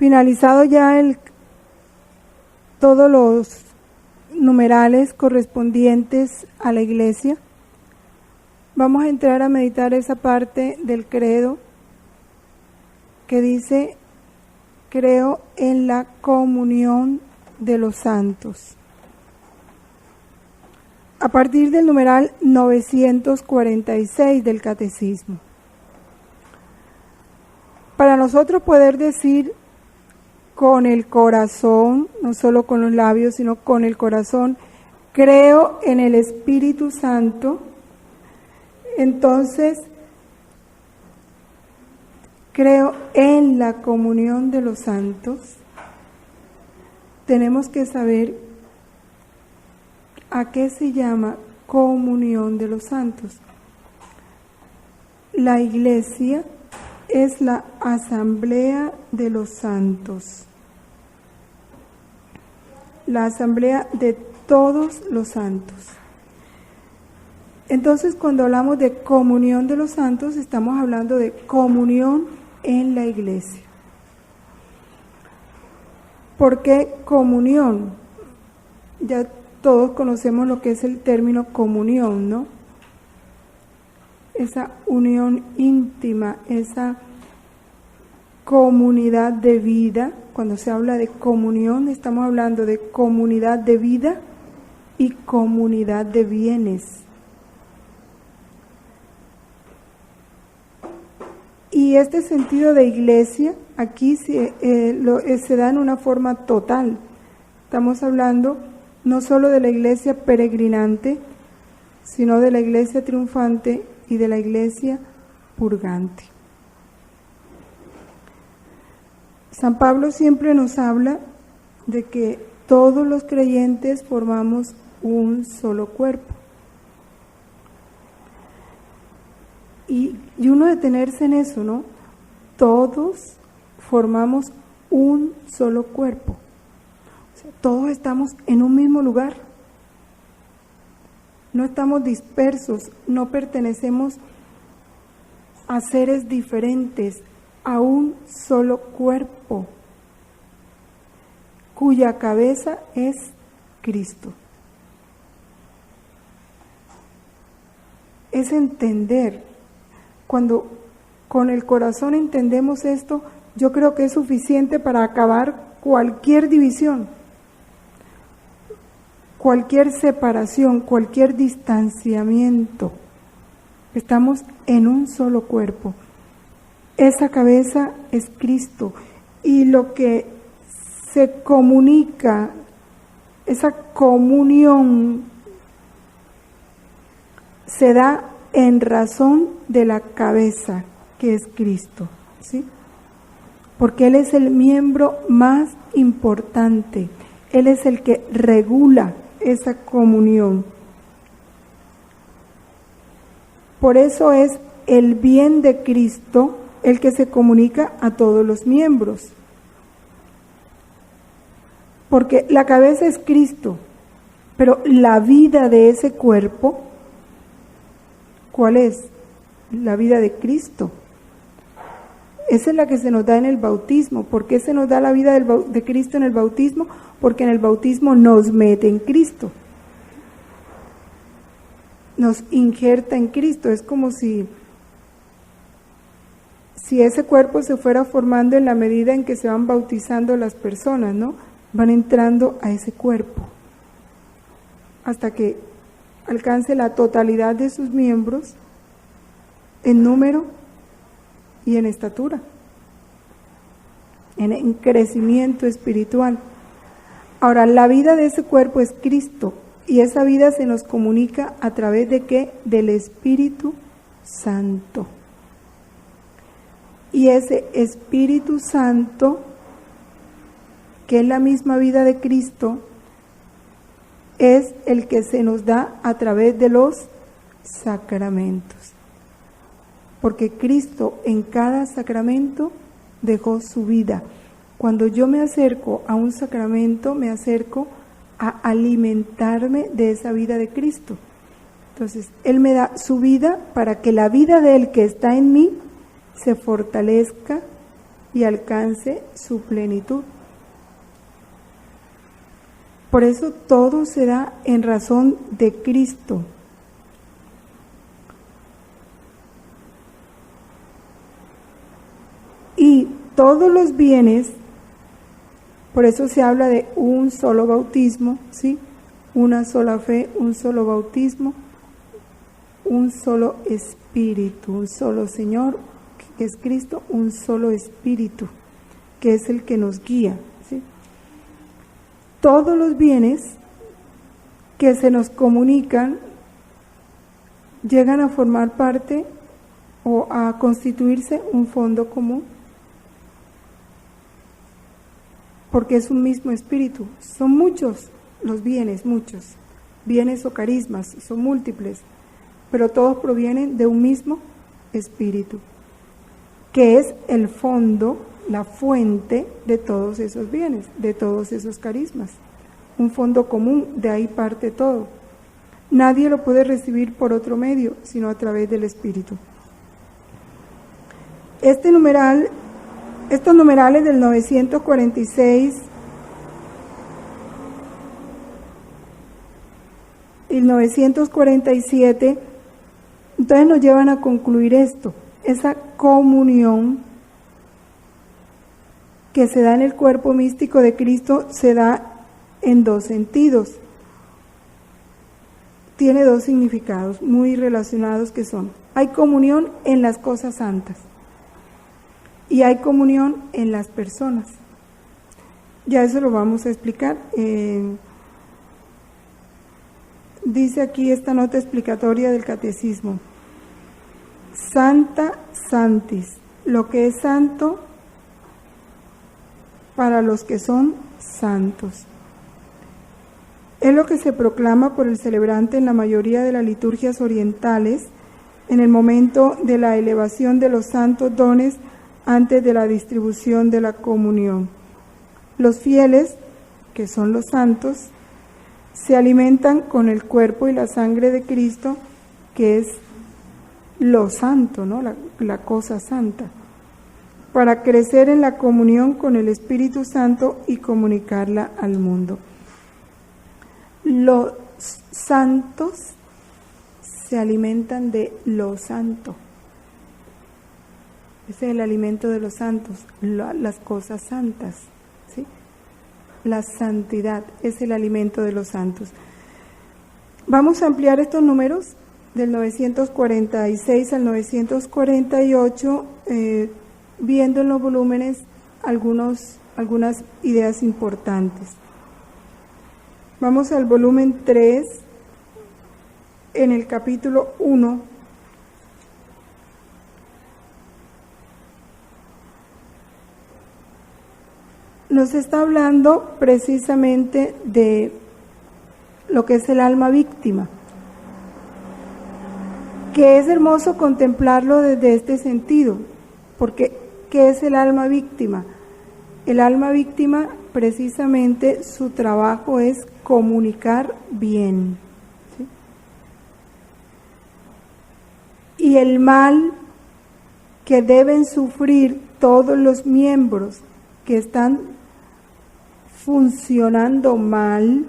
Finalizado ya todos los numerales correspondientes a la iglesia, vamos a entrar a meditar esa parte del credo que dice: creo en la comunión de los santos. A partir del numeral 946 del Catecismo. Para nosotros poder decir con el corazón, no solo con los labios, sino con el corazón, creo en el Espíritu Santo, entonces creo en la comunión de los santos, tenemos que saber a qué se llama comunión de los santos. La iglesia es la asamblea de los santos, la asamblea de todos los santos. Entonces, cuando hablamos de comunión de los santos, estamos hablando de comunión en la iglesia. ¿Por qué comunión? Ya todos conocemos lo que es el término comunión, ¿no? Esa unión íntima, esa comunidad de vida. Cuando se habla de comunión, estamos hablando de comunidad de vida y comunidad de bienes. Y este sentido de iglesia aquí se da en una forma total. Estamos hablando no solo de la iglesia peregrinante, sino de la iglesia triunfante y de la iglesia purgante. San Pablo siempre nos habla de que todos los creyentes formamos un solo cuerpo. Y uno detenerse en eso, ¿no? Todos formamos un solo cuerpo. O sea, todos estamos en un mismo lugar. No estamos dispersos, no pertenecemos a seres diferentes, a un solo cuerpo, cuya cabeza es Cristo. Es entender. Cuando con el corazón entendemos esto, yo creo que es suficiente para acabar cualquier división, cualquier separación, cualquier distanciamiento. Estamos en un solo cuerpo. Esa cabeza es Cristo. Y lo que se comunica, esa comunión, se da en razón de la cabeza, que es Cristo, ¿sí? Porque Él es el miembro más importante. Él es el que regula esa comunión. Por eso es el bien de Cristo el que se comunica a todos los miembros. Porque la cabeza es Cristo, pero la vida de ese cuerpo, ¿cuál es? La vida de Cristo. Esa es la que se nos da en el bautismo. ¿Por qué se nos da la vida de Cristo en el bautismo? Porque en el bautismo nos mete en Cristo. Nos injerta en Cristo. Es como si ese cuerpo se fuera formando en la medida en que se van bautizando las personas, ¿no? Van entrando a ese cuerpo hasta que alcance la totalidad de sus miembros en número y en estatura, en crecimiento espiritual. Ahora, la vida de ese cuerpo es Cristo, y esa vida se nos comunica a través de ¿qué? Del Espíritu Santo. Y ese Espíritu Santo, que es la misma vida de Cristo, es el que se nos da a través de los sacramentos. Porque Cristo en cada sacramento dejó su vida. Cuando yo me acerco a un sacramento, me acerco a alimentarme de esa vida de Cristo. Entonces, Él me da su vida para que la vida de Él que está en mí se fortalezca y alcance su plenitud. Por eso todo se da en razón de Cristo. Y todos los bienes, por eso se habla de un solo bautismo, ¿sí? Una sola fe, un solo bautismo, un solo espíritu, un solo Señor, que es Cristo, un solo espíritu, que es el que nos guía, ¿sí? Todos los bienes que se nos comunican llegan a formar parte o a constituirse un fondo común, porque es un mismo espíritu. Son muchos los bienes, muchos bienes o carismas, son múltiples, pero todos provienen de un mismo espíritu, que es el fondo, la fuente de todos esos bienes, de todos esos carismas. Un fondo común, de ahí parte todo. Nadie lo puede recibir por otro medio, sino a través del espíritu. Estos numerales del 946 y el 947, entonces nos llevan a concluir esto, esa comunión que se da en el cuerpo místico de Cristo se da en dos sentidos. Tiene dos significados muy relacionados que son: hay comunión en las cosas santas y hay comunión en las personas. Ya eso lo vamos a explicar. Dice aquí esta nota explicatoria del catecismo: Santa Santis, lo que es santo para los que son santos. Es lo que se proclama por el celebrante en la mayoría de las liturgias orientales en el momento de la elevación de los santos dones antes de la distribución de la comunión. Los fieles, que son los santos, se alimentan con el cuerpo y la sangre de Cristo, que es lo santo, ¿no? La cosa santa, para crecer en la comunión con el Espíritu Santo y comunicarla al mundo. Los santos se alimentan de lo santo. Ese es el alimento de los santos, las cosas santas, ¿sí? La santidad es el alimento de los santos. Vamos a ampliar estos números del 946 al 948, viendo en los volúmenes algunas ideas importantes. Vamos al volumen 3, en el capítulo 1. Nos está hablando precisamente de lo que es el alma víctima, que es hermoso contemplarlo desde este sentido, porque ¿qué es el alma víctima? El alma víctima, precisamente, su trabajo es comunicar bien, ¿sí? Y el mal que deben sufrir todos los miembros que están funcionando mal,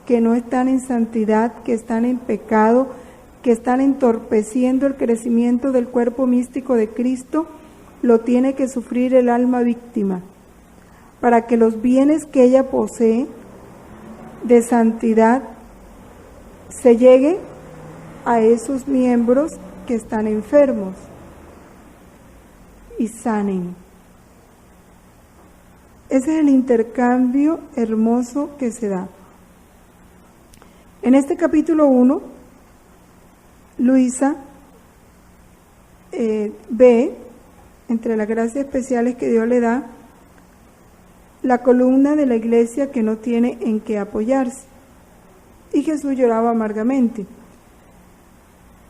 que no están en santidad, que están en pecado, que están entorpeciendo el crecimiento del cuerpo místico de Cristo, lo tiene que sufrir el alma víctima, para que los bienes que ella posee de santidad se llegue a esos miembros que están enfermos y sanen. Ese es el intercambio hermoso que se da. En este capítulo 1, Luisa ve, entre las gracias especiales que Dios le da, la columna de la iglesia que no tiene en qué apoyarse. Y Jesús lloraba amargamente.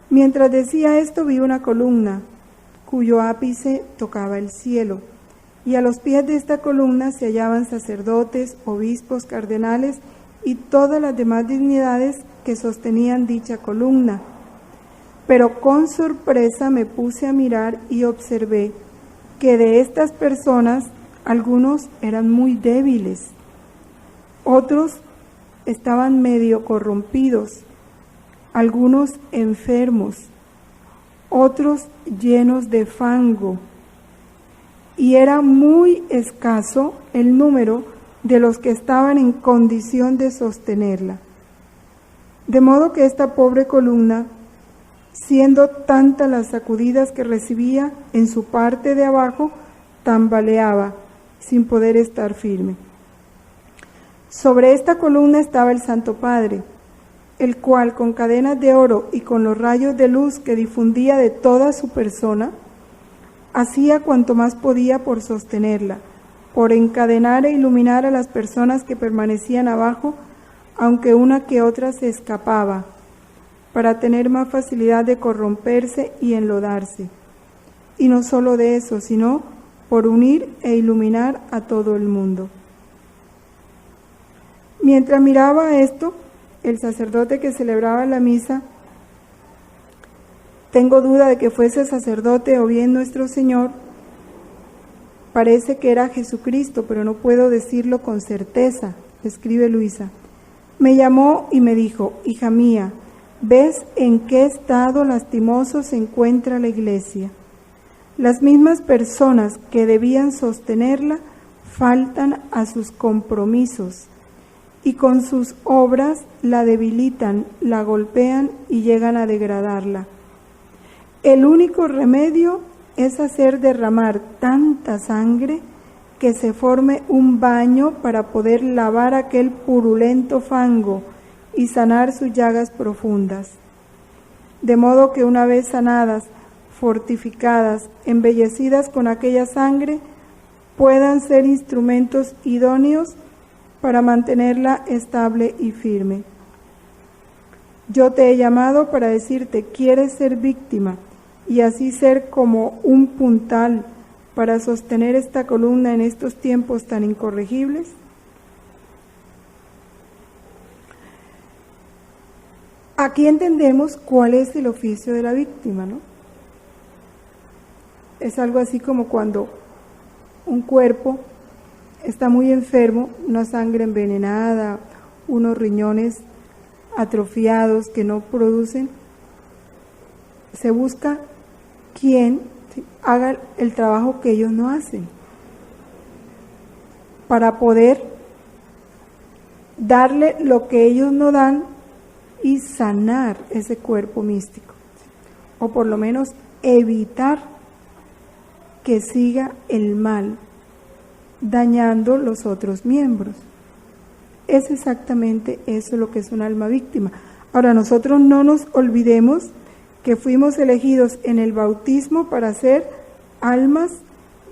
Mientras decía esto, vi una columna cuyo ápice tocaba el cielo, y a los pies de esta columna se hallaban sacerdotes, obispos, cardenales y todas las demás dignidades que sostenían dicha columna. Pero con sorpresa me puse a mirar y observé que de estas personas algunos eran muy débiles, otros estaban medio corrompidos, algunos enfermos, otros llenos de fango, y era muy escaso el número de los que estaban en condición de sostenerla. De modo que esta pobre columna, siendo tantas las sacudidas que recibía en su parte de abajo, tambaleaba sin poder estar firme. Sobre esta columna estaba el Santo Padre, el cual con cadenas de oro y con los rayos de luz que difundía de toda su persona, hacía cuanto más podía por sostenerla, por encadenar e iluminar a las personas que permanecían abajo, aunque una que otra se escapaba, para tener más facilidad de corromperse y enlodarse. Y no solo de eso, sino por unir e iluminar a todo el mundo. Mientras miraba esto, el sacerdote que celebraba la misa, tengo duda de que fuese sacerdote o bien nuestro Señor, parece que era Jesucristo, pero no puedo decirlo con certeza, escribe Luisa. Me llamó y me dijo: hija mía, ¿ves en qué estado lastimoso se encuentra la Iglesia? Las mismas personas que debían sostenerla faltan a sus compromisos y con sus obras la debilitan, la golpean y llegan a degradarla. El único remedio es hacer derramar tanta sangre que se forme un baño para poder lavar aquel purulento fango y sanar sus llagas profundas. De modo que una vez sanadas, fortificadas, embellecidas con aquella sangre, puedan ser instrumentos idóneos para mantenerla estable y firme. Yo te he llamado para decirte: ¿quieres ser víctima y así ser como un puntal para sostener esta columna en estos tiempos tan incorregibles? Aquí entendemos cuál es el oficio de la víctima, ¿no? Es algo así como cuando un cuerpo está muy enfermo, una sangre envenenada, unos riñones atrofiados que no producen, se busca quien haga el trabajo que ellos no hacen, para poder darle lo que ellos no dan y sanar ese cuerpo místico, o por lo menos evitar que siga el mal dañando los otros miembros. Es exactamente eso lo que es un alma víctima. Ahora, nosotros no nos olvidemos que fuimos elegidos en el bautismo para ser almas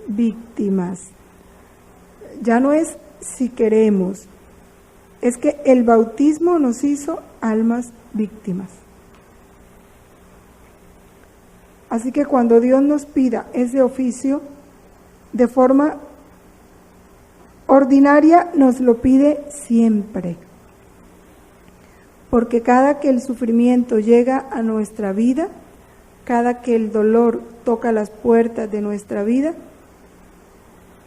víctimas. Ya no es si queremos, es que el bautismo nos hizo almas víctimas. Así que cuando Dios nos pida ese oficio, de forma ordinaria nos lo pide siempre. Porque cada que el sufrimiento llega a nuestra vida, cada que el dolor toca las puertas de nuestra vida,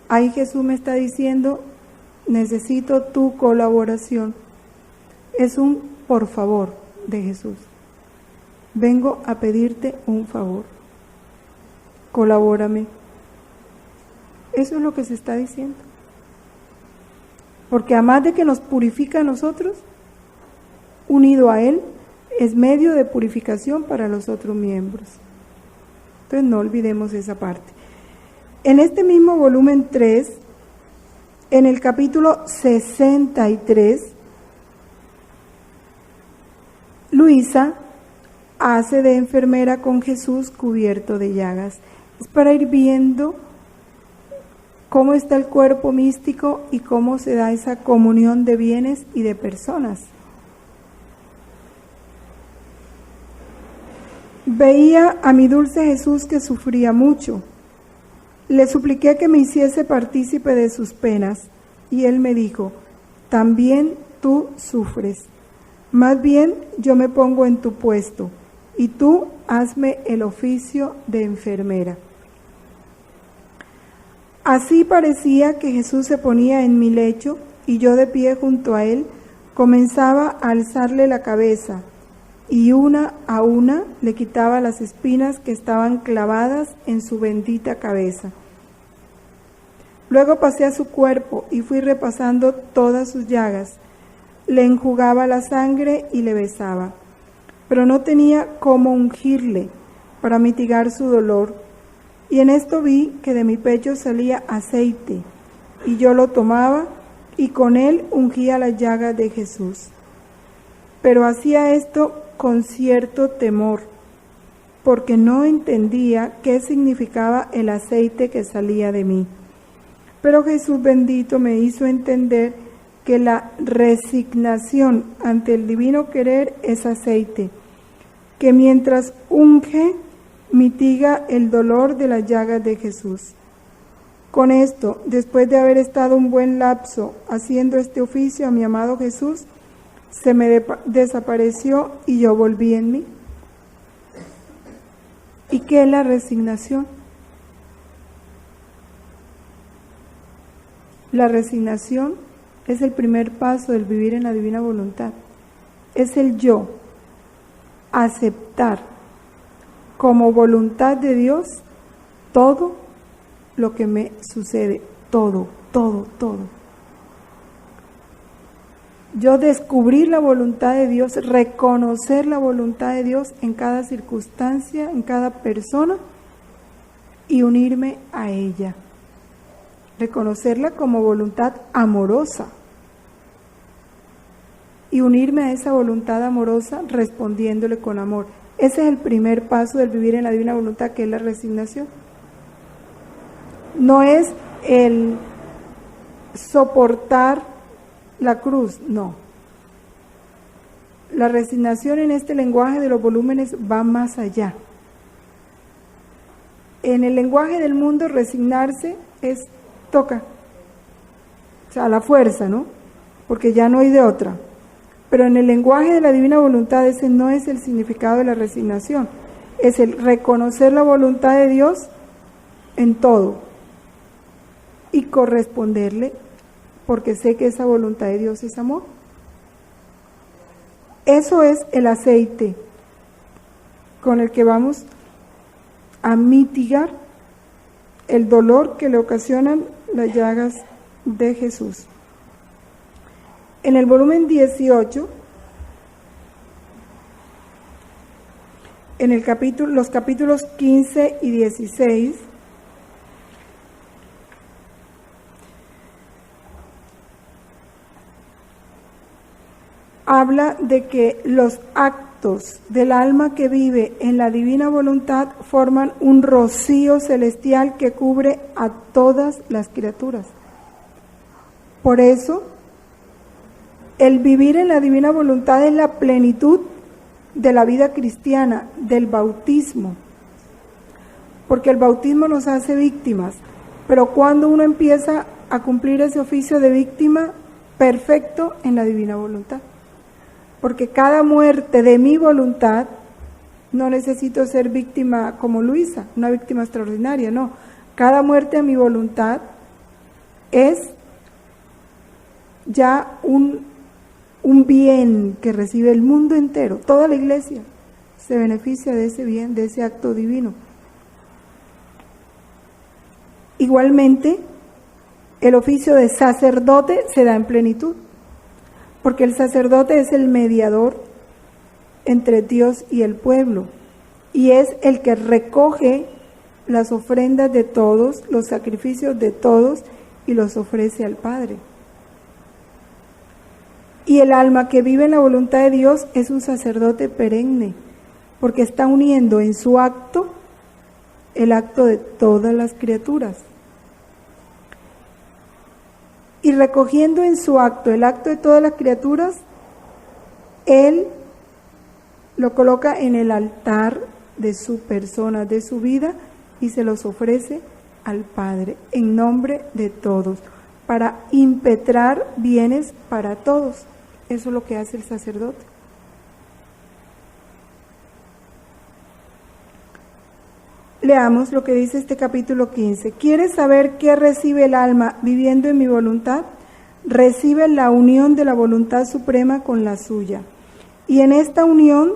ahí Jesús me está diciendo: necesito tu colaboración. Es un por favor de Jesús. Vengo a pedirte un favor. Colabórame. Eso es lo que se está diciendo. Porque además de que nos purifica a nosotros, unido a Él, es medio de purificación para los otros miembros. Entonces no olvidemos esa parte. En este mismo volumen 3, en el capítulo 63, Luisa hace de enfermera con Jesús cubierto de llagas. Es para ir viendo cómo está el cuerpo místico y cómo se da esa comunión de bienes y de personas. Veía a mi dulce Jesús que sufría mucho. Le supliqué que me hiciese partícipe de sus penas, y él me dijo: también tú sufres. Más bien yo me pongo en tu puesto, y tú hazme el oficio de enfermera. Así parecía que Jesús se ponía en mi lecho y yo de pie junto a él comenzaba a alzarle la cabeza y una a una le quitaba las espinas que estaban clavadas en su bendita cabeza. Luego pasé a su cuerpo y fui repasando todas sus llagas. Le enjugaba la sangre y le besaba, pero no tenía cómo ungirle para mitigar su dolor. Y en esto vi que de mi pecho salía aceite, y yo lo tomaba y con él ungía las llagas de Jesús. Pero hacía esto con cierto temor, porque no entendía qué significaba el aceite que salía de mí. Pero Jesús bendito me hizo entender que la resignación ante el divino querer es aceite, que mientras unge, mitiga el dolor de las llagas de Jesús. Con esto, después de haber estado un buen lapso haciendo este oficio a mi amado Jesús, se me desapareció y yo volví en mí. ¿Y qué es la resignación? La resignación es el primer paso del vivir en la divina voluntad. Es el yo aceptar como voluntad de Dios todo lo que me sucede, todo. Yo descubrir la voluntad de Dios, reconocer la voluntad de Dios en cada circunstancia, en cada persona y unirme a ella. Reconocerla como voluntad amorosa y unirme a esa voluntad amorosa respondiéndole con amor. Ese es el primer paso del vivir en la divina voluntad, que es la resignación. No es el soportar la cruz, no. La resignación en este lenguaje de los volúmenes va más allá. En el lenguaje del mundo, resignarse es toca, o sea, a la fuerza, ¿no? Porque ya no hay de otra. Pero en el lenguaje de la divina voluntad ese no es el significado de la resignación, es el reconocer la voluntad de Dios en todo y corresponderle, porque sé que esa voluntad de Dios es amor. Eso es el aceite con el que vamos a mitigar el dolor que le ocasionan las llagas de Jesús. En el volumen 18, en los capítulos 15 y 16, habla de que los actos del alma que vive en la divina voluntad forman un rocío celestial que cubre a todas las criaturas. Por eso, el vivir en la divina voluntad es la plenitud de la vida cristiana, del bautismo, porque el bautismo nos hace víctimas, pero cuando uno empieza a cumplir ese oficio de víctima, perfecto en la divina voluntad. Porque cada muerte de mi voluntad, no necesito ser víctima como Luisa, una víctima extraordinaria, no. Cada muerte de mi voluntad es ya un bien que recibe el mundo entero. Toda la iglesia se beneficia de ese bien, de ese acto divino. Igualmente, el oficio de sacerdote se da en plenitud, porque el sacerdote es el mediador entre Dios y el pueblo, y es el que recoge las ofrendas de todos, los sacrificios de todos, y los ofrece al Padre. Y el alma que vive en la voluntad de Dios es un sacerdote perenne, porque está uniendo en su acto el acto de todas las criaturas. Y recogiendo en su acto el acto de todas las criaturas, Él lo coloca en el altar de su persona, de su vida, y se los ofrece al Padre en nombre de todos, para impetrar bienes para todos. Eso es lo que hace el sacerdote. Leamos lo que dice este capítulo 15. ¿Quieres saber qué recibe el alma viviendo en mi voluntad? Recibe la unión de la voluntad suprema con la suya. Y en esta unión,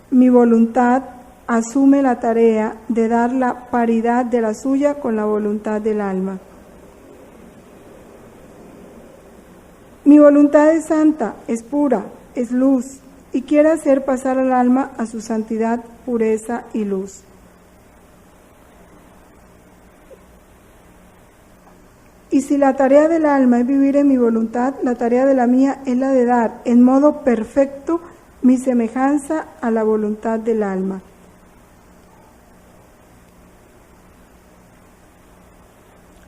mi voluntad asume la tarea de dar la paridad de la suya con la voluntad del alma. Mi voluntad es santa, es pura, es luz, y quiere hacer pasar al alma a su santidad, pureza y luz. Y si la tarea del alma es vivir en mi voluntad, la tarea de la mía es la de dar en modo perfecto mi semejanza a la voluntad del alma.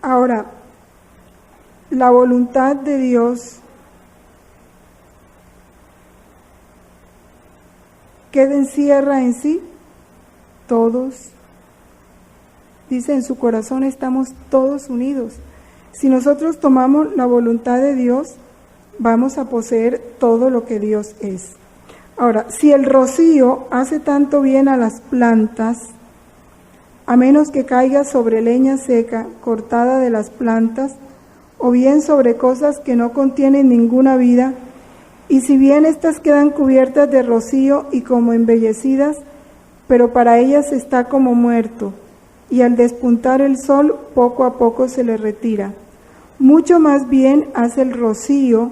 Ahora, la voluntad de Dios, ¿qué encierra en sí? Todos. Dice, en su corazón estamos todos unidos. Si nosotros tomamos la voluntad de Dios, vamos a poseer todo lo que Dios es. Ahora, si el rocío hace tanto bien a las plantas, a menos que caiga sobre leña seca, cortada de las plantas, o bien sobre cosas que no contienen ninguna vida, y si bien éstas quedan cubiertas de rocío y como embellecidas, pero para ellas está como muerto, y al despuntar el sol poco a poco se le retira. Mucho más bien hace el rocío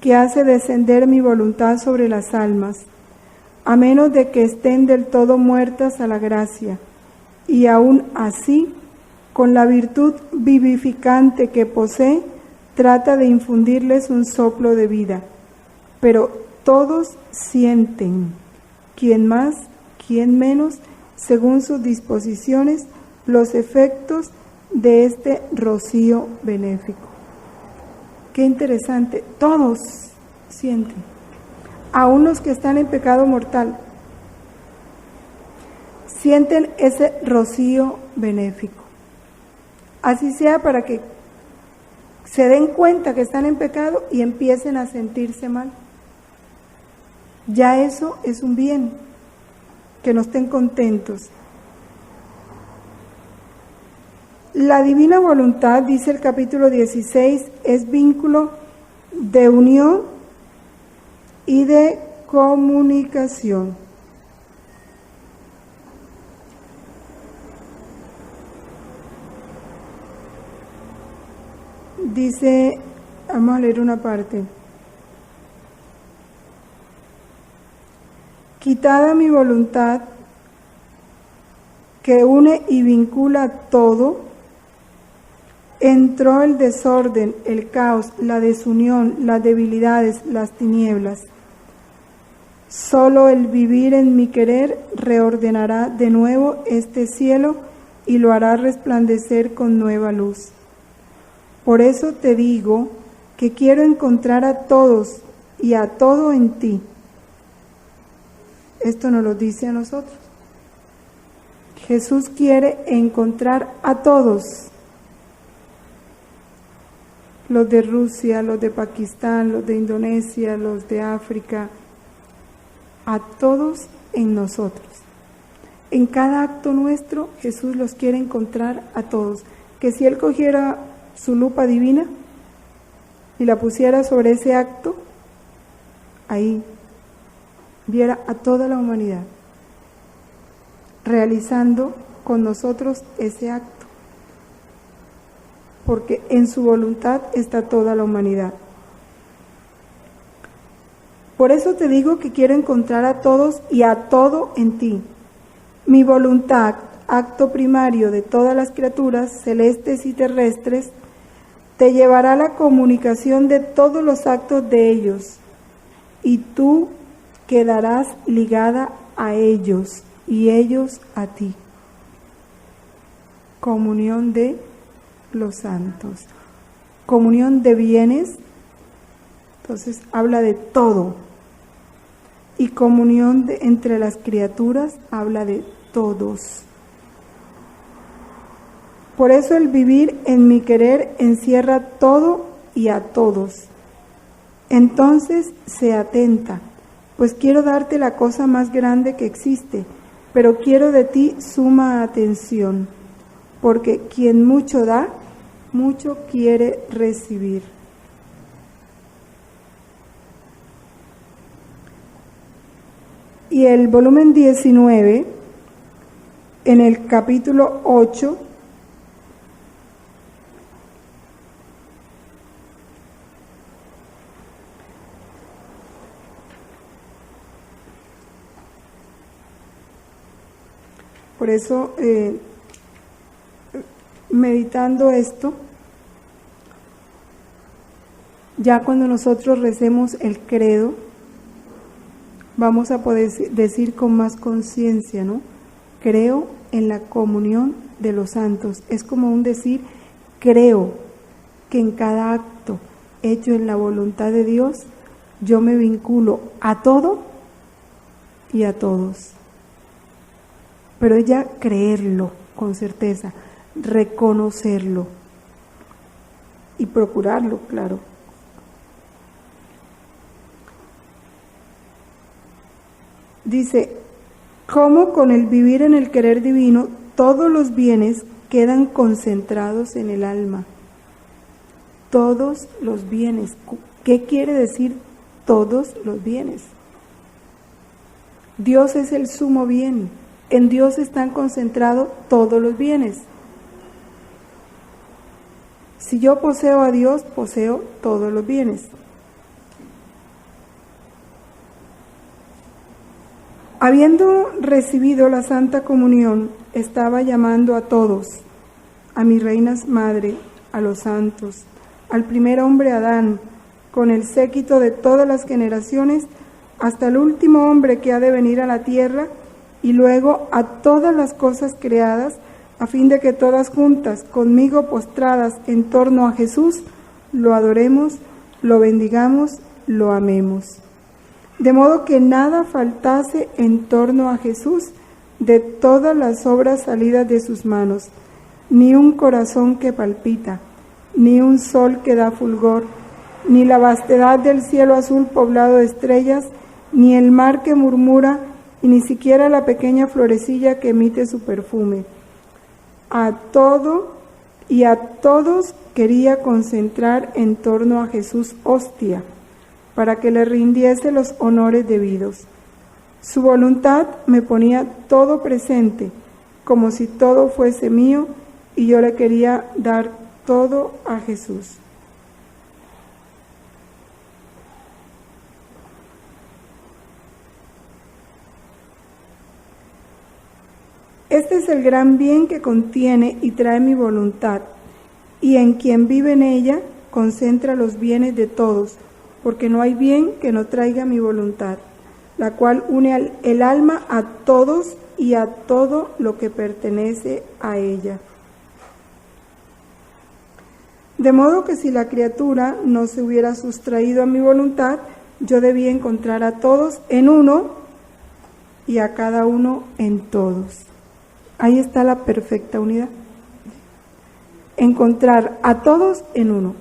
que hace descender mi voluntad sobre las almas, a menos de que estén del todo muertas a la gracia, y aún así, con la virtud vivificante que posee, trata de infundirles un soplo de vida. Pero todos sienten, quien más, quien menos, según sus disposiciones, los efectos de este rocío benéfico. Qué interesante, todos sienten, aun los que están en pecado mortal, sienten ese rocío benéfico. Así sea para que se den cuenta que están en pecado y empiecen a sentirse mal. Ya eso es un bien, que no estén contentos. La divina voluntad, dice el capítulo 16, es vínculo de unión y de comunicación. Dice, vamos a leer una parte. Quitada mi voluntad, que une y vincula todo, entró el desorden, el caos, la desunión, las debilidades, las tinieblas. Solo el vivir en mi querer reordenará de nuevo este cielo y lo hará resplandecer con nueva luz. Por eso te digo que quiero encontrar a todos y a todo en ti. Esto nos lo dice a nosotros. Jesús quiere encontrar a todos. Los de Rusia, los de Pakistán, los de Indonesia, los de África, a todos en nosotros. En cada acto nuestro, Jesús los quiere encontrar a todos. Que si Él cogiera su lupa divina y la pusiera sobre ese acto, ahí viera a toda la humanidad realizando con nosotros ese acto, porque en su voluntad está toda la humanidad. Por eso te digo que quiero encontrar a todos y a todo en ti. Mi voluntad, acto primario de todas las criaturas, celestes y terrestres, te llevará a la comunicación de todos los actos de ellos, y tú quedarás ligada a ellos y ellos a ti. Comunión de los santos. Comunión de bienes, entonces habla de todo. Y comunión entre las criaturas habla de todos. Por eso el vivir en mi querer encierra todo y a todos. Entonces, sé atenta, pues quiero darte la cosa más grande que existe, pero quiero de ti suma atención, porque quien mucho da, mucho quiere recibir. Y el volumen 19, en el capítulo 8, por eso, meditando esto, ya cuando nosotros recemos el credo, vamos a poder decir con más conciencia, ¿no? Creo en la comunión de los santos. Es como un decir, creo que en cada acto hecho en la voluntad de Dios, yo me vinculo a todo y a todos. Pero ya creerlo con certeza, reconocerlo y procurarlo, claro. Dice, ¿cómo con el vivir en el querer divino todos los bienes quedan concentrados en el alma? Todos los bienes. ¿Qué quiere decir todos los bienes? Dios es el sumo bien. En Dios están concentrados todos los bienes. Si yo poseo a Dios, poseo todos los bienes. Habiendo recibido la Santa Comunión, estaba llamando a todos, a mi reina madre, a los santos, al primer hombre Adán, con el séquito de todas las generaciones, hasta el último hombre que ha de venir a la tierra, y luego a todas las cosas creadas, a fin de que todas juntas, conmigo postradas en torno a Jesús, lo adoremos, lo bendigamos, lo amemos. De modo que nada faltase en torno a Jesús de todas las obras salidas de sus manos, ni un corazón que palpita, ni un sol que da fulgor, ni la vastedad del cielo azul poblado de estrellas, ni el mar que murmura, y ni siquiera la pequeña florecilla que emite su perfume. A todo y a todos quería concentrar en torno a Jesús hostia, para que le rindiese los honores debidos. Su voluntad me ponía todo presente, como si todo fuese mío, y yo le quería dar todo a Jesús. Este es el gran bien que contiene y trae mi voluntad, y en quien vive en ella concentra los bienes de todos, porque no hay bien que no traiga mi voluntad, la cual une el alma a todos y a todo lo que pertenece a ella. De modo que si la criatura no se hubiera sustraído a mi voluntad, yo debía encontrar a todos en uno y a cada uno en todos. Ahí está la perfecta unidad. Encontrar a todos en uno.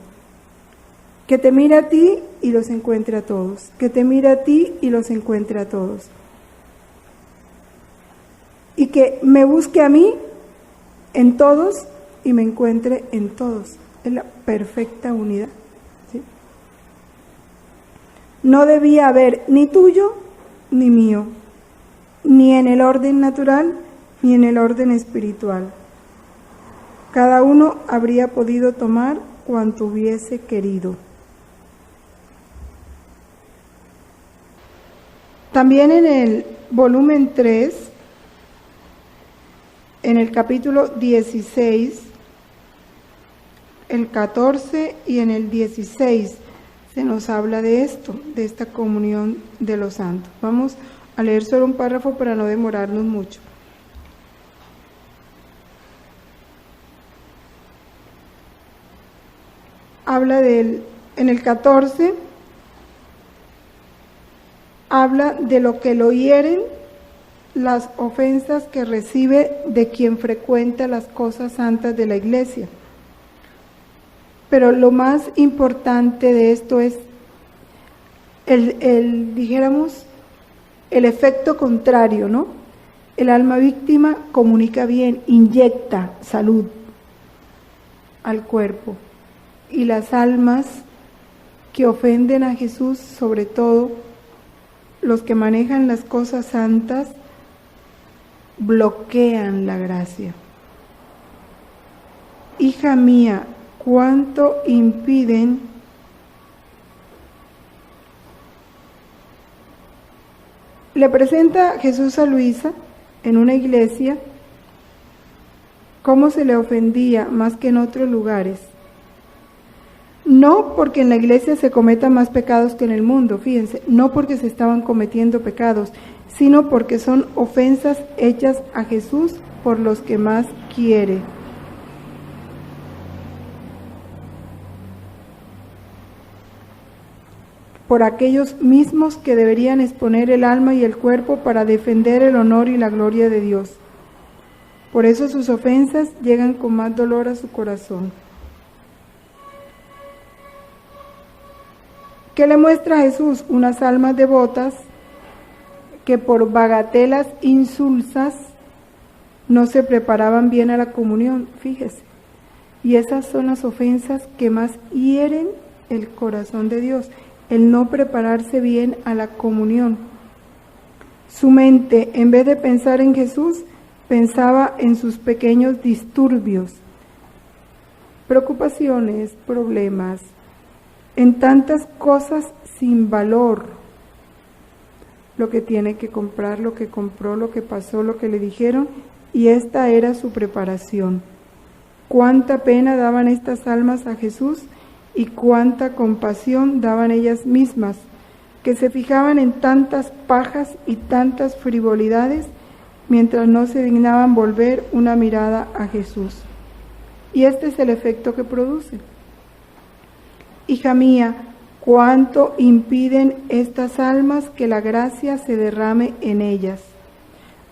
Que te mire a ti y los encuentre a todos. Que te mire a ti y los encuentre a todos. Y que me busque a mí en todos y me encuentre en todos. Es la perfecta unidad. ¿Sí? No debía haber ni tuyo ni mío, ni en el orden natural ni en el orden espiritual. Cada uno habría podido tomar cuanto hubiese querido. También en el volumen 3, en el capítulo 16, el 14 y en el 16 se nos habla de esto, de esta comunión de los santos. Vamos a leer solo un párrafo para no demorarnos mucho. Habla en el 14, habla de lo que lo hieren, las ofensas que recibe de quien frecuenta las cosas santas de la iglesia. Pero lo más importante de esto es dijéramos, el efecto contrario, ¿no? El alma víctima comunica bien, inyecta salud al cuerpo. Y las almas que ofenden a Jesús, sobre todo los que manejan las cosas santas, bloquean la gracia. Hija mía, cuánto impiden le presenta Jesús a Luisa en una iglesia cómo se le ofendía más que en otros lugares. No porque en la iglesia se cometan más pecados que en el mundo, fíjense, no porque se estaban cometiendo pecados, sino porque son ofensas hechas a Jesús por los que más quiere. Por aquellos mismos que deberían exponer el alma y el cuerpo para defender el honor y la gloria de Dios. Por eso sus ofensas llegan con más dolor a su corazón. ¿Qué le muestra a Jesús? Unas almas devotas que por bagatelas insulsas no se preparaban bien a la comunión, fíjese. Y esas son las ofensas que más hieren el corazón de Dios, el no prepararse bien a la comunión. Su mente, en vez de pensar en Jesús, pensaba en sus pequeños disturbios, preocupaciones, problemas, en tantas cosas sin valor. Lo que tiene que comprar, lo que compró, lo que pasó, lo que le dijeron, y esta era su preparación. Cuánta pena daban estas almas a Jesús y cuánta compasión daban ellas mismas, que se fijaban en tantas pajas y tantas frivolidades, mientras no se dignaban volver una mirada a Jesús. Y este es el efecto que produce. Hija mía, cuánto impiden estas almas que la gracia se derrame en ellas.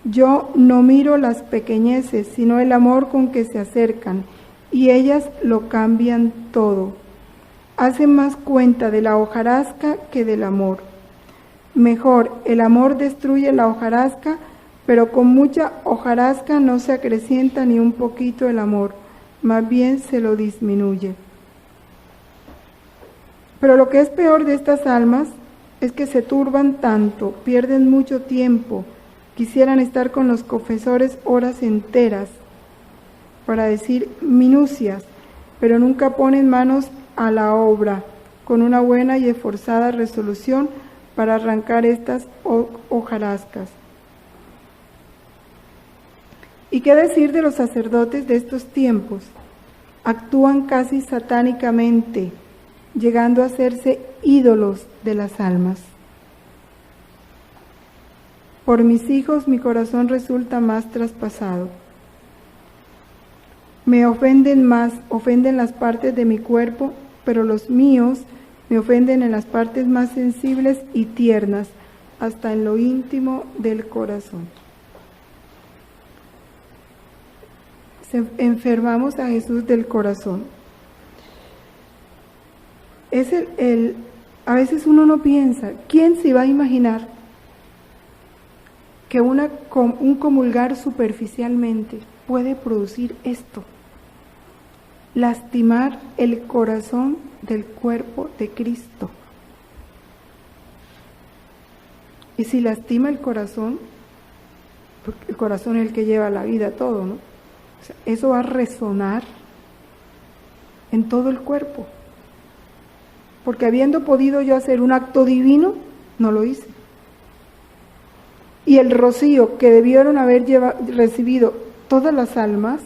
Yo no miro las pequeñeces, sino el amor con que se acercan, y ellas lo cambian todo. Hacen más cuenta de la hojarasca que del amor. Mejor, el amor destruye la hojarasca, pero con mucha hojarasca no se acrecienta ni un poquito el amor, más bien se lo disminuye. Pero lo que es peor de estas almas es que se turban tanto, pierden mucho tiempo, quisieran estar con los confesores horas enteras para decir minucias, pero nunca ponen manos a la obra con una buena y esforzada resolución para arrancar estas hojarascas. ¿Y qué decir de los sacerdotes de estos tiempos? Actúan casi satánicamente, llegando a hacerse ídolos de las almas. Por mis hijos mi corazón resulta más traspasado. Me ofenden más, ofenden las partes de mi cuerpo, pero los míos me ofenden en las partes más sensibles y tiernas, hasta en lo íntimo del corazón. Enfermamos a Jesús del corazón. Es a veces uno no piensa, ¿quién se iba a imaginar que un comulgar superficialmente puede producir esto? Lastimar el corazón del cuerpo de Cristo. Y si lastima el corazón, porque el corazón es el que lleva la vida, todo, ¿no? O sea, eso va a resonar en todo el cuerpo. Porque habiendo podido yo hacer un acto divino, no lo hice. Y el rocío que debieron haber recibido todas las almas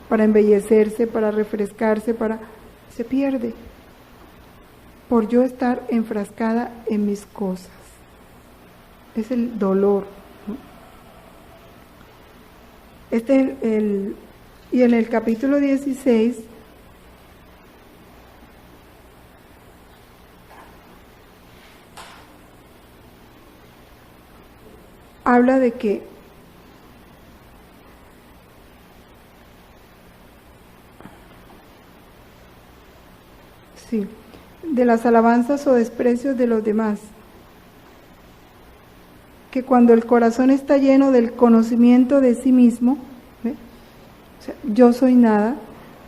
para embellecerse, para refrescarse, se pierde por yo estar enfrascada en mis cosas. Es el dolor, ¿no? Y en el capítulo 16 habla de que de las alabanzas o desprecios de los demás. que cuando el corazón está lleno del conocimiento de sí mismo, ¿ve? O sea, yo soy nada,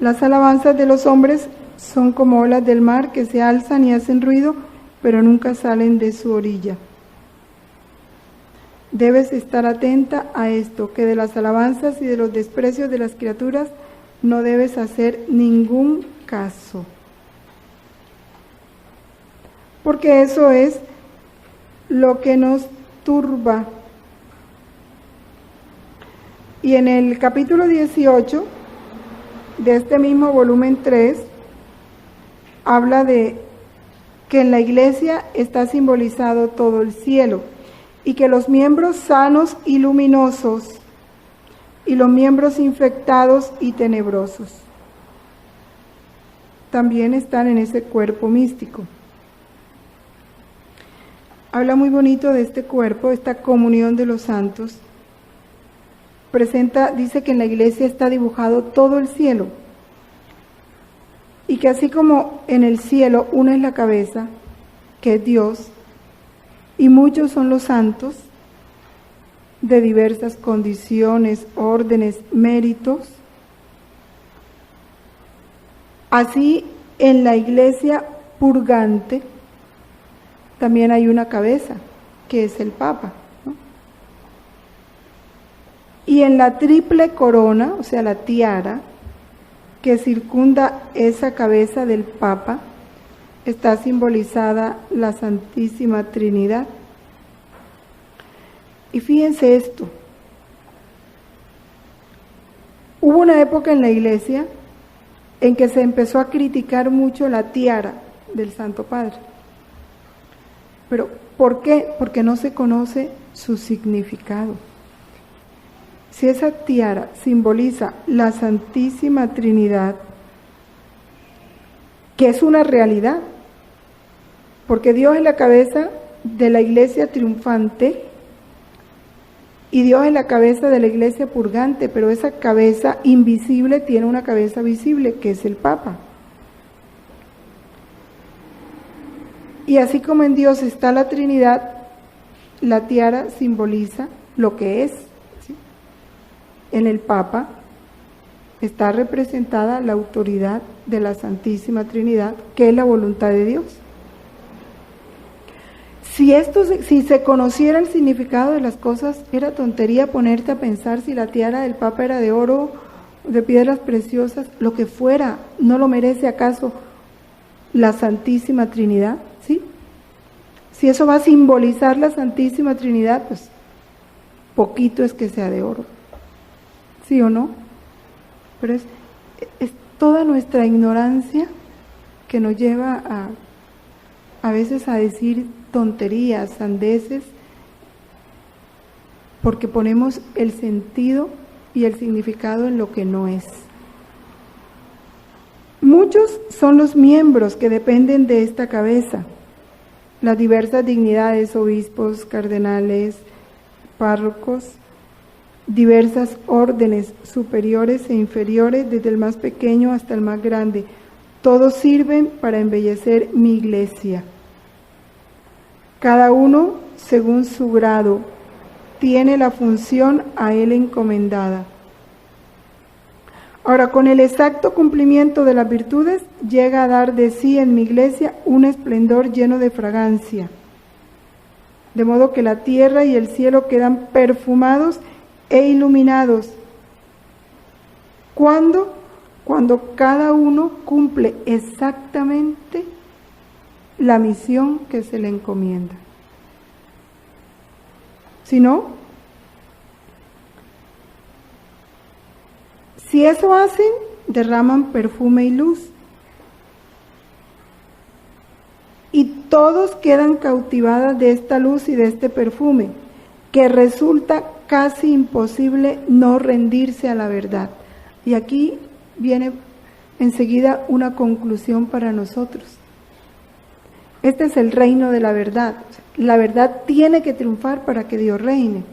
las alabanzas de los hombres son como olas del mar que se alzan y hacen ruido, pero nunca salen de su orilla. Debes estar atenta a esto, que de las alabanzas y de los desprecios de las criaturas no debes hacer ningún caso. Porque eso es lo que nos turba. Y en el capítulo 18 de este mismo volumen 3, habla de que en la iglesia está simbolizado todo el cielo y que los miembros sanos y luminosos y los miembros infectados y tenebrosos también están en ese cuerpo místico. Habla muy bonito de este cuerpo, esta comunión de los santos. Dice que en la iglesia está dibujado todo el cielo. Y que así como en el cielo una es la cabeza, que es Dios, y muchos son los santos de diversas condiciones, órdenes, méritos, así en la iglesia purgante también hay una cabeza, que es el Papa, ¿no? Y en la triple corona, o sea, la tiara, que circunda esa cabeza del Papa, está simbolizada la Santísima Trinidad. Y fíjense esto, hubo una época en la iglesia en que se empezó a criticar mucho la tiara del Santo Padre. Pero, ¿por qué? Porque no se conoce su significado. Si esa tiara simboliza la Santísima Trinidad, que es una realidad, porque Dios es la cabeza de la iglesia triunfante y Dios es la cabeza de la iglesia purgante, pero esa cabeza invisible tiene una cabeza visible, que es el Papa. Y así como en Dios está la Trinidad, la tiara simboliza lo que es, ¿sí? En el Papa está representada la autoridad de la Santísima Trinidad, que es la voluntad de Dios. Si se conociera el significado de las cosas, era tontería ponerte a pensar si la tiara del Papa era de oro, de piedras preciosas, lo que fuera. ¿No lo merece acaso la Santísima Trinidad? ¿Sí? Si eso va a simbolizar la Santísima Trinidad, pues poquito es que sea de oro. ¿Sí o no? Pero es toda nuestra ignorancia que nos lleva a veces a decir tonterías, sandeces, porque ponemos el sentido y el significado en lo que no es. Muchos son los miembros que dependen de esta cabeza, las diversas dignidades, obispos, cardenales, párrocos, diversas órdenes superiores e inferiores, desde el más pequeño hasta el más grande. Todos sirven para embellecer mi iglesia. Cada uno, según su grado, tiene la función a él encomendada. Ahora, con el exacto cumplimiento de las virtudes, llega a dar de sí en mi iglesia un esplendor lleno de fragancia, de modo que la tierra y el cielo quedan perfumados e iluminados. ¿Cuándo? Cuando cada uno cumple exactamente la misión que se le encomienda. Si no, si eso hacen, derraman perfume y luz. Y todos quedan cautivadas de esta luz y de este perfume, que resulta casi imposible no rendirse a la verdad. Y aquí viene enseguida una conclusión para nosotros. Este es el reino de la verdad. La verdad tiene que triunfar para que Dios reine.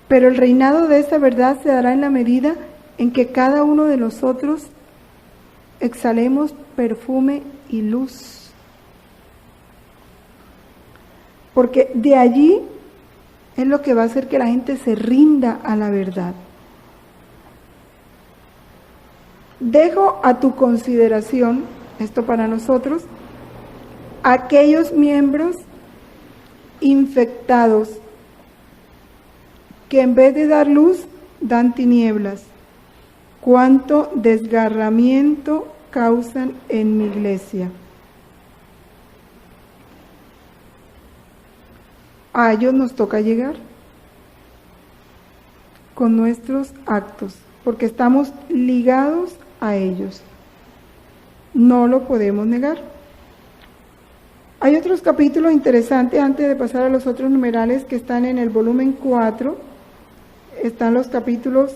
Pero el reinado de esa verdad se dará en la medida en que cada uno de nosotros exhalemos perfume y luz. Porque de allí es lo que va a hacer que la gente se rinda a la verdad. Dejo a tu consideración, esto para nosotros, aquellos miembros infectados que en vez de dar luz, dan tinieblas. Cuánto desgarramiento causan en mi iglesia. A ellos nos toca llegar con nuestros actos, porque estamos ligados a ellos. No lo podemos negar. Hay otros capítulos interesantes antes de pasar a los otros numerales que están en el volumen 4. Están los capítulos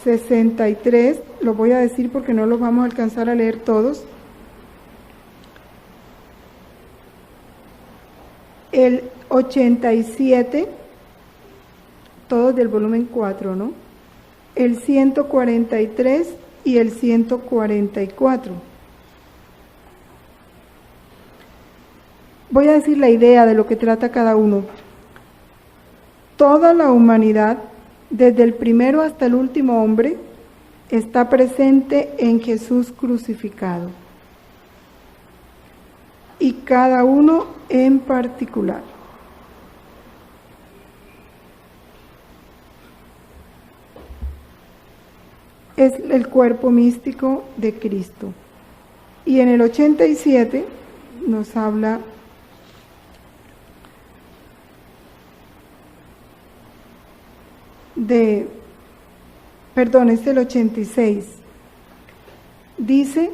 63, los voy a decir porque no los vamos a alcanzar a leer todos. El 87, todos del volumen 4, ¿no? El 143 y el 144. Voy a decir la idea de lo que trata cada uno. Toda la humanidad, desde el primero hasta el último hombre, está presente en Jesús crucificado. Y cada uno en particular. Es el cuerpo místico de Cristo. Y en el 87 nos habla es el 86. Dice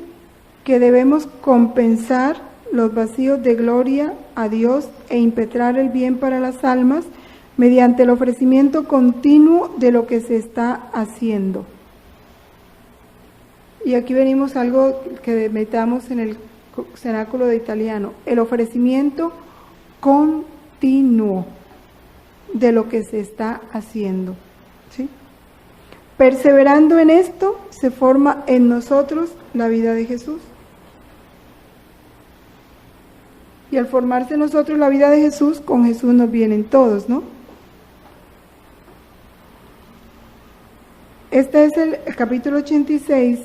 que debemos compensar los vacíos de gloria a Dios e impetrar el bien para las almas mediante el ofrecimiento continuo de lo que se está haciendo. Y aquí venimos a algo que metamos en el cenáculo de italiano, el ofrecimiento continuo de lo que se está haciendo. ¿Sí? Perseverando en esto, se forma en nosotros la vida de Jesús. Y al formarse en nosotros la vida de Jesús, con Jesús nos vienen todos, ¿no? Este es el capítulo 86,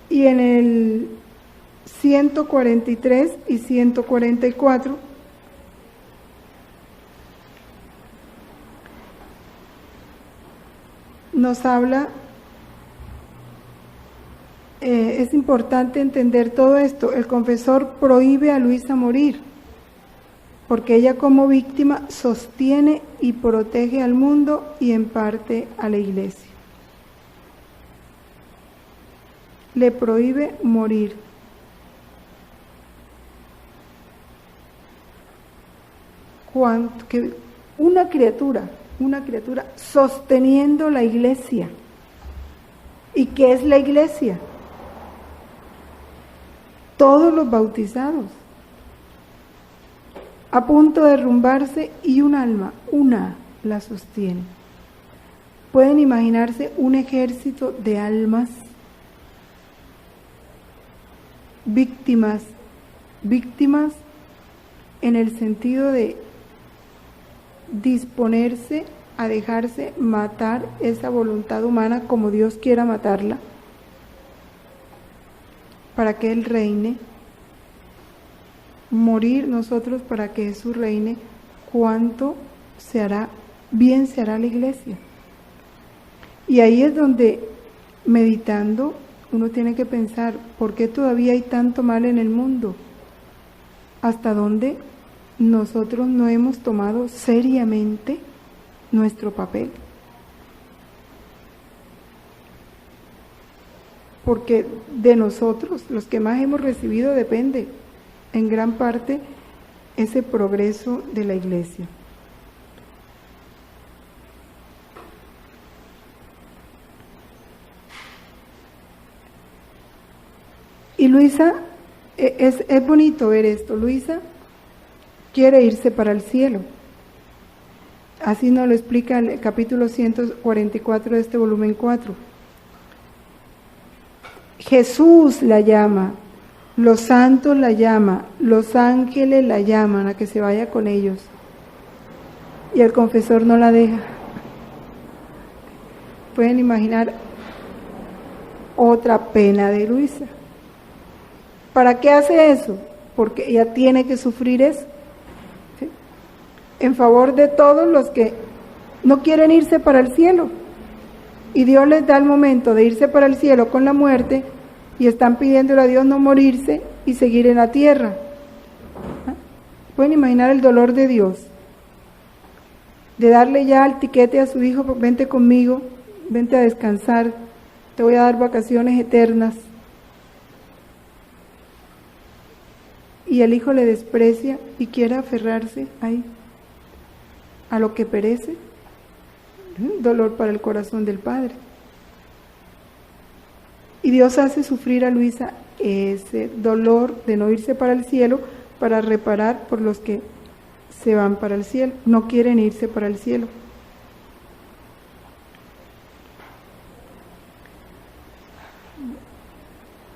y en el 143 y 144, nos habla, es importante entender todo esto. El confesor prohíbe a Luisa morir, porque ella como víctima sostiene y protege al mundo y en parte a la iglesia. Le prohíbe morir. Que una criatura sosteniendo la iglesia. ¿Y qué es la iglesia? Todos los bautizados, a punto de derrumbarse, y un alma, una, la sostiene. ¿Pueden imaginarse un ejército de almas víctimas en el sentido de disponerse a dejarse matar esa voluntad humana como Dios quiera matarla, para que Él reine? Morir nosotros para que Jesús reine. ¿Cuánto bien se hará la iglesia? Y ahí es donde, meditando, uno tiene que pensar, ¿por qué todavía hay tanto mal en el mundo? ¿Hasta dónde nosotros no hemos tomado seriamente nuestro papel? Porque de nosotros, los que más hemos recibido, depende en gran parte ese progreso de la iglesia. Y Luisa, es bonito ver esto. Luisa quiere irse para el cielo. Así nos lo explica el capítulo 144 de este volumen 4. Jesús la llama, los santos la llaman, los ángeles la llaman a que se vaya con ellos. y el confesor no la deja. Pueden imaginar otra pena de Luisa. ¿Para qué hace eso? Porque ella tiene que sufrir eso, ¿sí? En favor de todos los que no quieren irse para el cielo. Y Dios les da el momento de irse para el cielo con la muerte y están pidiéndole a Dios no morirse y seguir en la tierra. ¿Ah? Pueden imaginar el dolor de Dios, de darle ya el tiquete a su hijo: vente conmigo, vente a descansar, te voy a dar vacaciones eternas. Y el hijo le desprecia y quiere aferrarse ahí, a lo que perece. Dolor para el corazón del padre. Y Dios hace sufrir a Luisa ese dolor de no irse para el cielo, para reparar por los que se van para el cielo, no quieren irse para el cielo.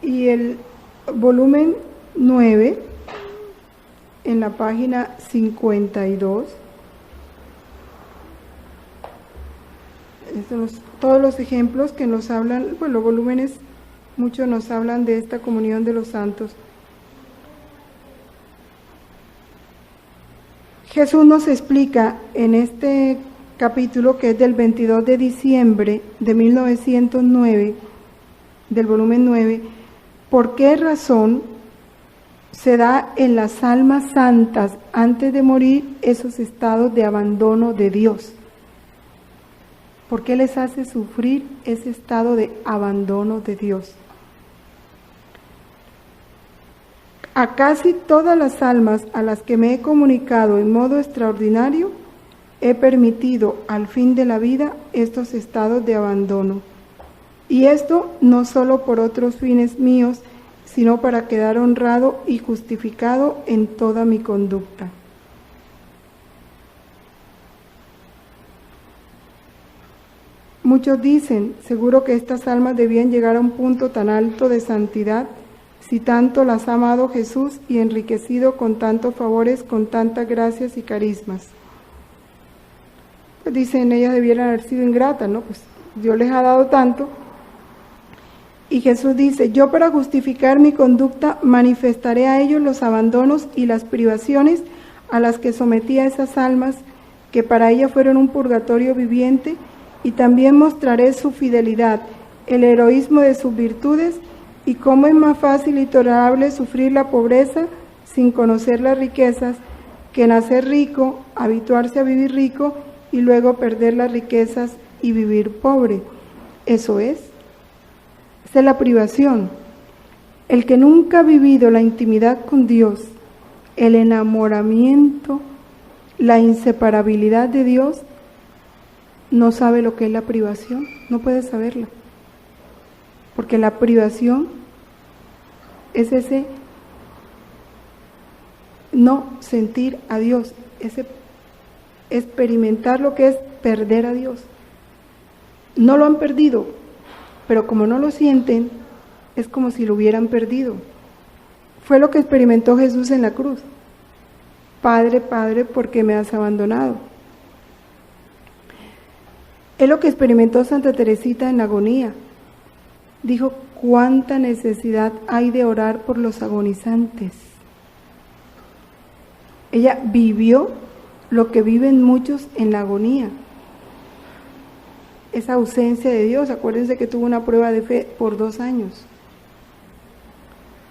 Y el volumen 9, en la página 52, todos los ejemplos que nos hablan, pues los volúmenes, muchos nos hablan de esta comunión de los santos. Jesús nos explica en este capítulo, que es del 22 de diciembre de 1909, del volumen 9, por qué razón se da en las almas santas antes de morir esos estados de abandono de Dios. ¿Por qué les hace sufrir ese estado de abandono de Dios? A casi todas las almas a las que me he comunicado en modo extraordinario, he permitido al fin de la vida estos estados de abandono. Y esto no solo por otros fines míos, sino para quedar honrado y justificado en toda mi conducta. Muchos dicen, seguro que estas almas debían llegar a un punto tan alto de santidad, si tanto las ha amado Jesús y enriquecido con tantos favores, con tantas gracias y carismas. Pues dicen, ellas debieran haber sido ingratas, ¿no? Pues Dios les ha dado tanto. Y Jesús dice, yo para justificar mi conducta manifestaré a ellos los abandonos y las privaciones a las que sometí a esas almas, que para ellas fueron un purgatorio viviente, y también mostraré su fidelidad, el heroísmo de sus virtudes, y cómo es más fácil y tolerable sufrir la pobreza sin conocer las riquezas, que nacer rico, habituarse a vivir rico, y luego perder las riquezas y vivir pobre. Eso es. Esa es la privación. El que nunca ha vivido la intimidad con Dios, el enamoramiento, la inseparabilidad de Dios, no sabe lo que es la privación, no puede saberla. Porque la privación es ese no sentir a Dios, ese experimentar lo que es perder a Dios. No lo han perdido, pero como no lo sienten, es como si lo hubieran perdido. Fue lo que experimentó Jesús en la cruz. Padre, Padre, ¿por qué me has abandonado? Es lo que experimentó Santa Teresita en la agonía. Dijo, cuánta necesidad hay de orar por los agonizantes. Ella vivió lo que viven muchos en la agonía. Esa ausencia de Dios. Acuérdense que tuvo una prueba de fe por 2 años.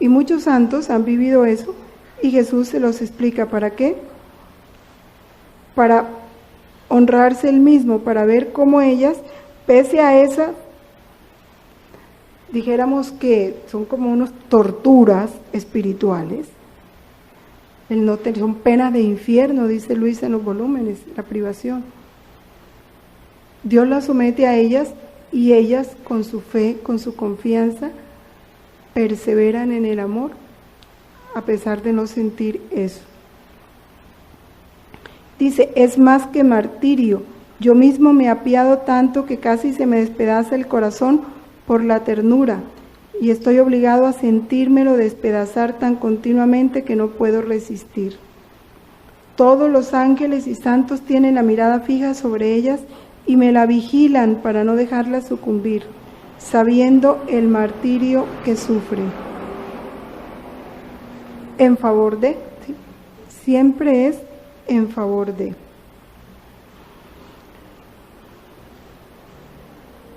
Y muchos santos han vivido eso, y Jesús se los explica. ¿Para qué? Para honrarse él mismo, para ver cómo ellas, pese a esa, dijéramos que son como unas torturas espirituales, son penas de infierno, dice Luisa en los volúmenes, la privación. Dios las somete a ellas, y ellas con su fe, con su confianza, perseveran en el amor, a pesar de no sentir eso. Dice, es más que martirio, yo mismo me he apiado tanto que casi se me despedaza el corazón por la ternura, y estoy obligado a sentírmelo despedazar tan continuamente que no puedo resistir. Todos los ángeles y santos tienen la mirada fija sobre ellas y me la vigilan para no dejarla sucumbir, sabiendo el martirio que sufre. En favor de, ¿sí? Siempre es en favor de.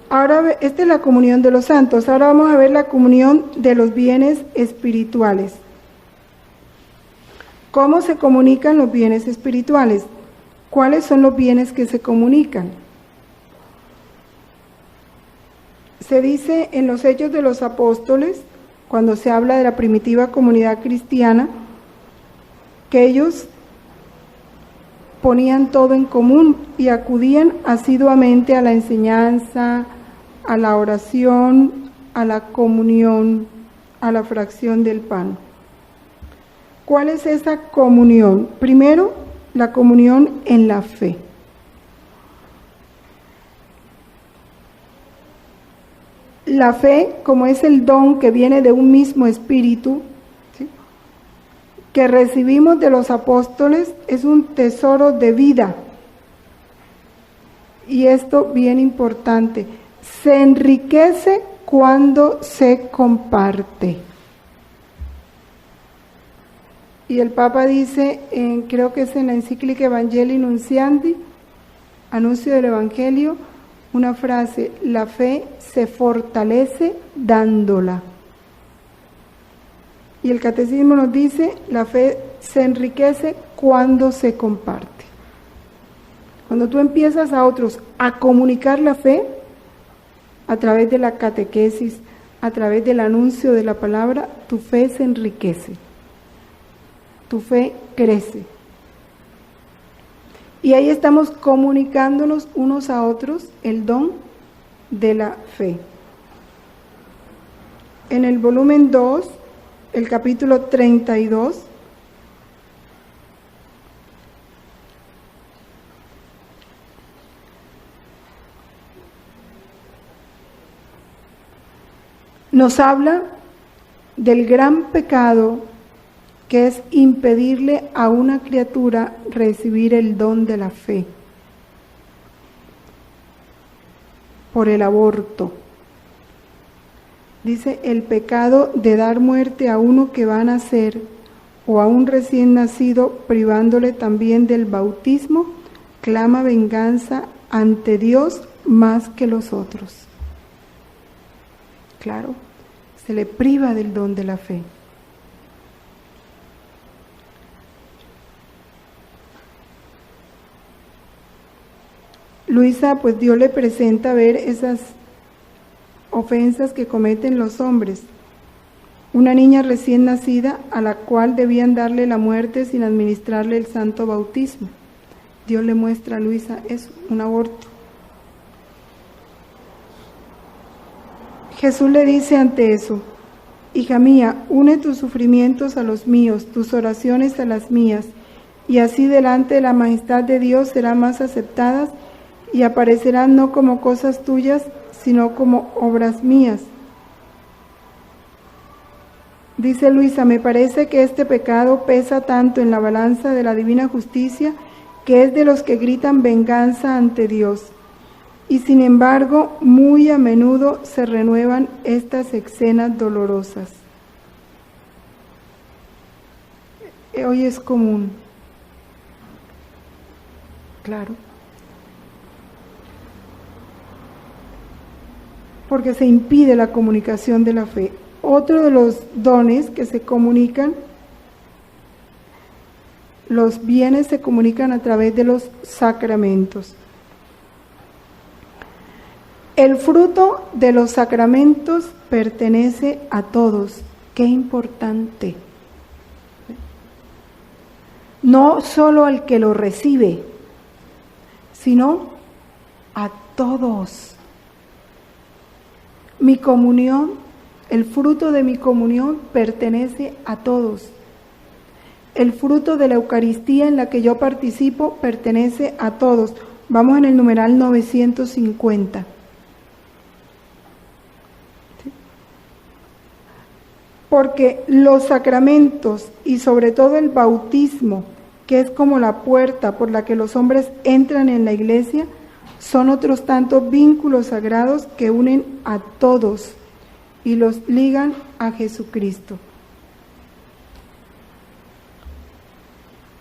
Ahora, esta es la comunión de los santos. Ahora vamos a ver la comunión de los bienes espirituales. ¿Cómo se comunican los bienes espirituales? ¿Cuáles son los bienes que se comunican? Se dice en los Hechos de los Apóstoles, cuando se habla de la primitiva comunidad cristiana, que ellos ponían todo en común y acudían asiduamente a la enseñanza, a la oración, a la comunión, a la fracción del pan. ¿Cuál es esa comunión? Primero, la comunión en la fe. La fe, como es el don que viene de un mismo espíritu, ¿sí?, que recibimos de los apóstoles, es un tesoro de vida. Y esto bien importante, se enriquece cuando se comparte. Y el Papa dice, creo que es en la encíclica Evangelii Nunciandi, Anuncio del Evangelio, una frase: la fe se fortalece dándola. Y el Catecismo nos dice, la fe se enriquece cuando se comparte. Cuando tú empiezas a otros a comunicar la fe, a través de la catequesis, a través del anuncio de la palabra, tu fe se enriquece. Tu fe crece. Y ahí estamos comunicándonos unos a otros el don de la fe. En el volumen 2, el capítulo 32, nos habla del gran pecado que es impedirle a una criatura recibir el don de la fe por el aborto. Dice, el pecado de dar muerte a uno que va a nacer o a un recién nacido, privándole también del bautismo, clama venganza ante Dios más que los otros. Claro, se le priva del don de la fe. Luisa, pues Dios le presenta ver esas ofensas que cometen los hombres. Una niña recién nacida a la cual debían darle la muerte sin administrarle el santo bautismo. Dios le muestra a Luisa eso, un aborto. Jesús le dice ante eso, hija mía, une tus sufrimientos a los míos, tus oraciones a las mías, y así delante de la majestad de Dios serán más aceptadas y aparecerán no como cosas tuyas, sino como obras mías. Dice Luisa, me parece que este pecado pesa tanto en la balanza de la divina justicia, que es de los que gritan venganza ante Dios. Y sin embargo, muy a menudo se renuevan estas escenas dolorosas. Hoy es común. Claro. Porque se impide la comunicación de la fe. Otro de los dones que se comunican, los bienes se comunican a través de los sacramentos. El fruto de los sacramentos pertenece a todos. Qué importante. No solo al que lo recibe, sino a todos. Mi comunión, el fruto de mi comunión pertenece a todos. El fruto de la Eucaristía en la que yo participo pertenece a todos. Vamos en el numeral 950. ¿Sí? Porque los sacramentos y sobre todo el bautismo que es como la puerta por la que los hombres entran en la iglesia, son otros tantos vínculos sagrados que unen a todos y los ligan a Jesucristo.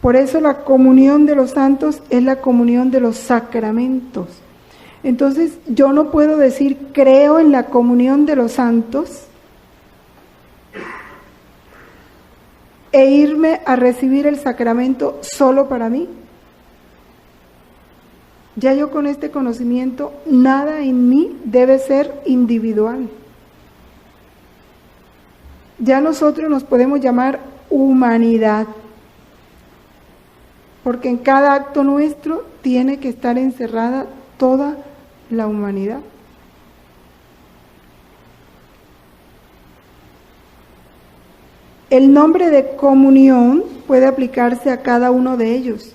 Por eso la comunión de los santos es la comunión de los sacramentos. Entonces yo no puedo decir creo en la comunión de los santos e irme a recibir el sacramento solo para mí. Ya yo con este conocimiento, nada en mí debe ser individual. Ya nosotros nos podemos llamar humanidad, porque en cada acto nuestro tiene que estar encerrada toda la humanidad. El nombre de comunión puede aplicarse a cada uno de ellos.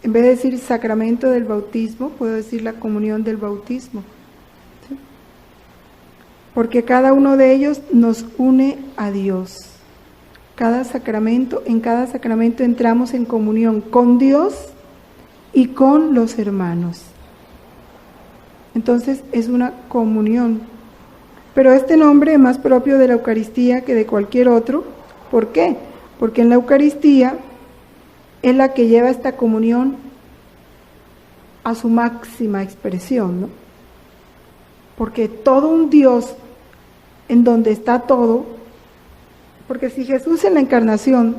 En vez de decir sacramento del bautismo, puedo decir la comunión del bautismo. ¿Sí? Porque cada uno de ellos nos une a Dios. En cada sacramento entramos en comunión con Dios y con los hermanos. Entonces es una comunión. Pero este nombre es más propio de la Eucaristía que de cualquier otro. ¿Por qué? Porque en la Eucaristía es la que lleva esta comunión a su máxima expresión, ¿no? Porque todo un Dios en donde está todo, porque si Jesús en la encarnación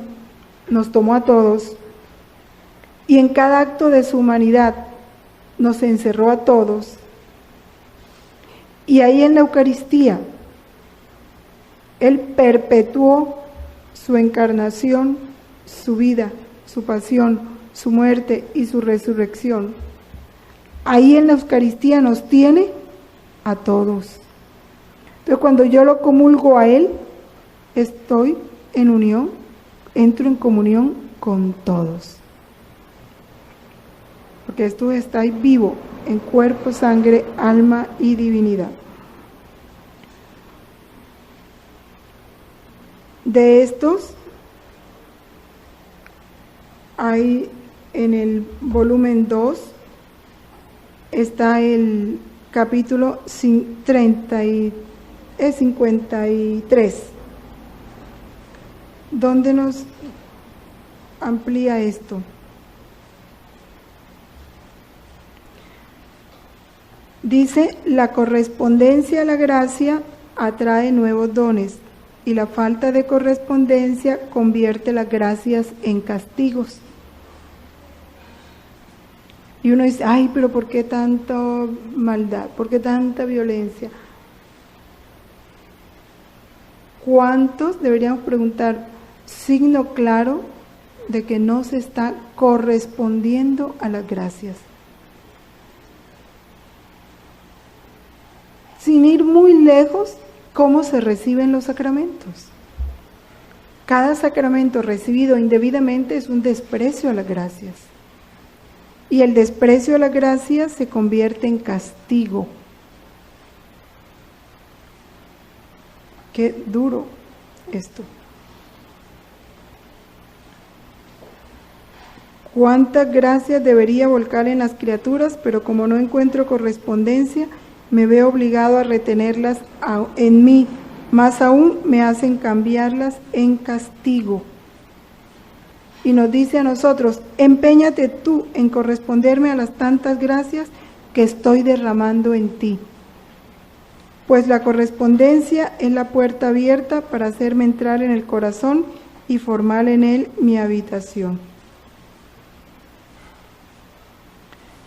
nos tomó a todos y en cada acto de su humanidad nos encerró a todos, y ahí en la Eucaristía Él perpetuó su encarnación, su vida, su pasión, su muerte y su resurrección. Ahí en la Eucaristía nos tiene a todos. Entonces cuando yo lo comulgo a Él, estoy en unión, entro en comunión con todos. Porque esto está ahí vivo, en cuerpo, sangre, alma y divinidad. De estos, hay en el volumen 2, está el capítulo 53, donde nos amplía esto. Dice, la correspondencia a la gracia atrae nuevos dones y la falta de correspondencia convierte las gracias en castigos. Y uno dice, ay, pero ¿por qué tanta maldad? ¿Por qué tanta violencia? ¿Cuántos, deberíamos preguntar, signo claro de que no se está correspondiendo a las gracias? Sin ir muy lejos, ¿cómo se reciben los sacramentos? Cada sacramento recibido indebidamente es un desprecio a las gracias. Y el desprecio a las gracias se convierte en castigo. Qué duro esto. ¿Cuántas gracias debería volcar en las criaturas? Pero como no encuentro correspondencia, me veo obligado a retenerlas en mí, más aún me hacen cambiarlas en castigo. Y nos dice a nosotros, empeñate tú en corresponderme a las tantas gracias que estoy derramando en ti. Pues la correspondencia es la puerta abierta para hacerme entrar en el corazón y formar en él mi habitación.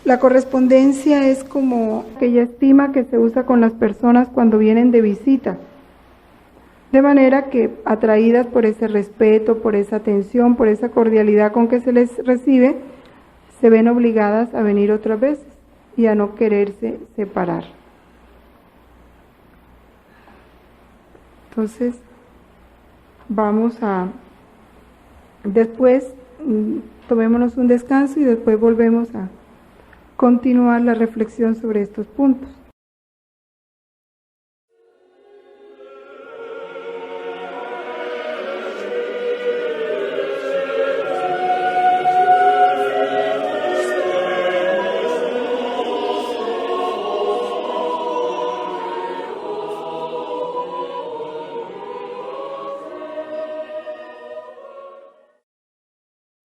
La correspondencia es como aquella estima que se usa con las personas cuando vienen de visita. De manera que, atraídas por ese respeto, por esa atención, por esa cordialidad con que se les recibe, se ven obligadas a venir otras veces y a no quererse separar. Entonces, después tomémonos un descanso y después volvemos a continuar la reflexión sobre estos puntos.